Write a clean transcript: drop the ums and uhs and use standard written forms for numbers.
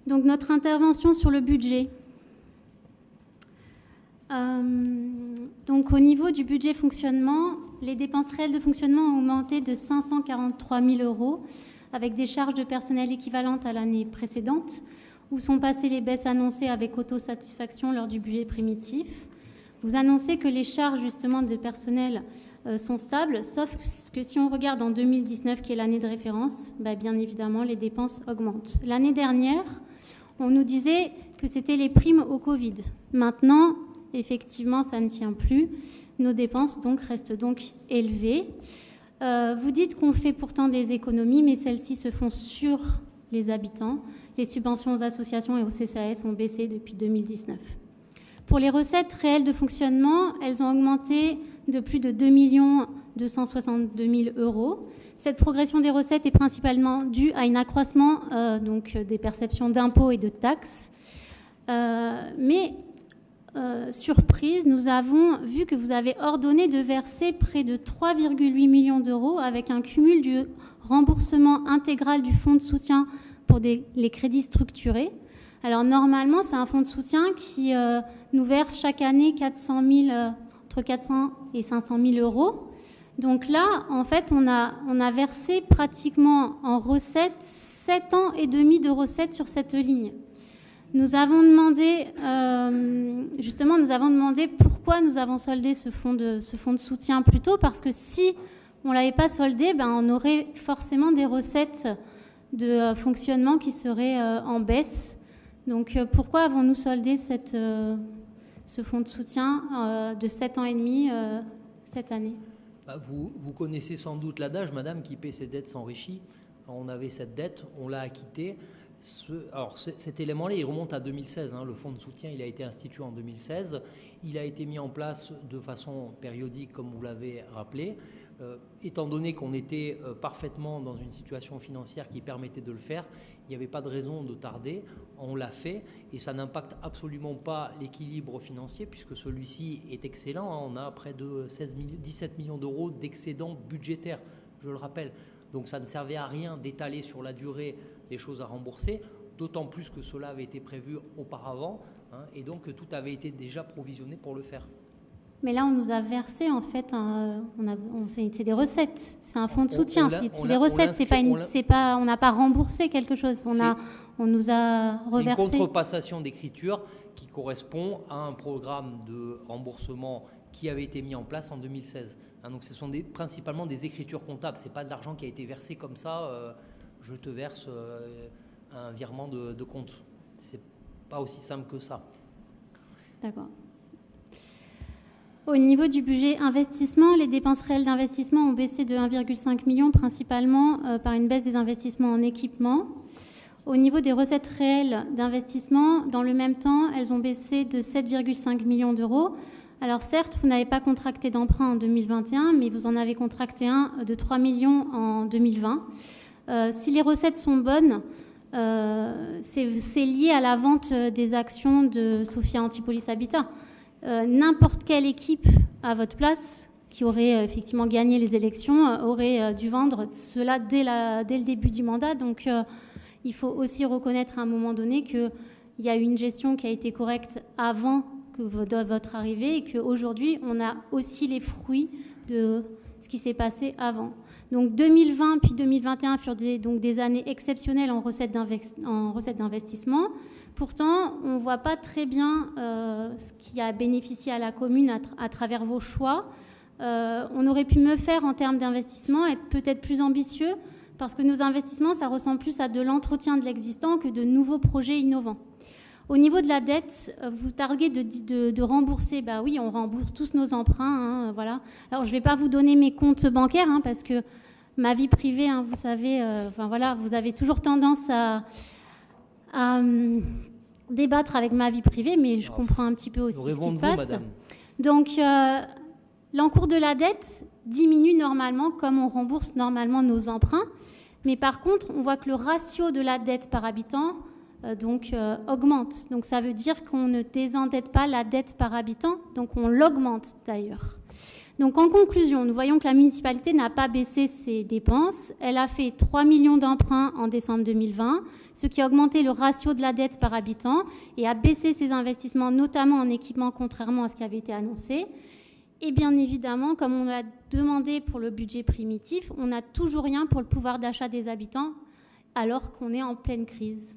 Donc notre intervention sur le budget. Donc au niveau du budget fonctionnement, les dépenses réelles de fonctionnement ont augmenté de 543 000 euros avec des charges de personnel équivalentes à l'année précédente, où sont passées les baisses annoncées avec autosatisfaction lors du budget primitif. Vous annoncez que les charges justement de personnel sont stables, sauf que si on regarde en 2019, qui est l'année de référence, bien évidemment, les dépenses augmentent. L'année dernière, on nous disait que c'était les primes au Covid. Maintenant, effectivement, ça ne tient plus. Nos dépenses donc restent donc élevées. Vous dites qu'on fait pourtant des économies, mais celles-ci se font sur les habitants. Les subventions aux associations et aux CCAS ont baissé depuis 2019. Pour les recettes réelles de fonctionnement, elles ont augmenté de plus de 2 262 000 euros. Cette progression des recettes est principalement due à un accroissement donc, des perceptions d'impôts et de taxes. Surprise, nous avons vu que vous avez ordonné de verser près de 3,8 millions d'euros avec un cumul du remboursement intégral du fonds de soutien pour les crédits structurés. Alors normalement, c'est un fonds de soutien qui nous verse chaque année entre 400 et 500 000 euros. Donc là, en fait, on a versé pratiquement en recettes 7 ans et demi de recettes sur cette ligne. Nous avons demandé pourquoi nous avons soldé ce fonds de soutien plus tôt, parce que si on ne l'avait pas soldé, on aurait forcément des recettes de fonctionnement qui seraient en baisse. Donc pourquoi avons-nous soldé ce fonds de soutien de 7 ans et demi cette année ? Vous connaissez sans doute l'adage, madame, qui paie ses dettes s'enrichit. On avait cette dette, on l'a acquittée. Alors cet élément-là, il remonte à 2016. Le fonds de soutien, il a été institué en 2016. Il a été mis en place de façon périodique, comme vous l'avez rappelé. Étant donné qu'on était parfaitement dans une situation financière qui permettait de le faire, il n'y avait pas de raison de tarder. On l'a fait et ça n'impacte absolument pas l'équilibre financier puisque celui-ci est excellent. On a près de 17 millions d'euros d'excédent budgétaire, je le rappelle. Donc ça ne servait à rien d'étaler sur la durée des choses à rembourser, d'autant plus que cela avait été prévu auparavant et donc tout avait été déjà provisionné pour le faire. Mais là, on nous a versé, en fait, c'est des recettes. C'est un fonds de soutien. C'est des recettes. On n'a pas remboursé quelque chose. On nous a reversé. C'est une contrepassation d'écriture qui correspond à un programme de remboursement qui avait été mis en place en 2016. Donc, ce sont principalement des écritures comptables. Ce n'est pas de l'argent qui a été versé comme ça. Je te verse un virement de compte. Ce n'est pas aussi simple que ça. D'accord. Au niveau du budget investissement, les dépenses réelles d'investissement ont baissé de 1,5 million, principalement par une baisse des investissements en équipement. Au niveau des recettes réelles d'investissement, dans le même temps, elles ont baissé de 7,5 millions d'euros. Alors certes, vous n'avez pas contracté d'emprunt en 2021, mais vous en avez contracté un de 3 millions en 2020. Si les recettes sont bonnes, c'est lié à la vente des actions de Sophia Antipolis Habitat. N'importe quelle équipe à votre place qui aurait effectivement gagné les élections aurait dû vendre cela dès le début du mandat. Donc il faut aussi reconnaître à un moment donné qu'il y a eu une gestion qui a été correcte avant que votre arrivée et qu'aujourd'hui on a aussi les fruits de ce qui s'est passé avant. Donc 2020 puis 2021 furent des années exceptionnelles en recettes d'investissement. Pourtant, on ne voit pas très bien ce qui a bénéficié à la commune à travers vos choix. On aurait pu mieux faire en termes d'investissement, être peut-être plus ambitieux, parce que nos investissements, ça ressemble plus à de l'entretien de l'existant que de nouveaux projets innovants. Au niveau de la dette, vous targuez de rembourser. Bah oui, on rembourse tous nos emprunts. Voilà. Alors, je ne vais pas vous donner mes comptes bancaires, parce que ma vie privée, vous savez, vous avez toujours tendance à débattre avec ma vie privée, mais je comprends un petit peu aussi ce qui se passe. Madame. Donc, l'encours de la dette diminue normalement comme on rembourse normalement nos emprunts. Mais par contre, on voit que le ratio de la dette par habitant augmente. Donc ça veut dire qu'on ne désendette pas la dette par habitant, donc on l'augmente d'ailleurs. Donc en conclusion, nous voyons que la municipalité n'a pas baissé ses dépenses. Elle a fait 3 millions d'emprunts en décembre 2020, ce qui a augmenté le ratio de la dette par habitant et a baissé ses investissements, notamment en équipement, contrairement à ce qui avait été annoncé. Et bien évidemment, comme on l'a demandé pour le budget primitif, on n'a toujours rien pour le pouvoir d'achat des habitants, alors qu'on est en pleine crise.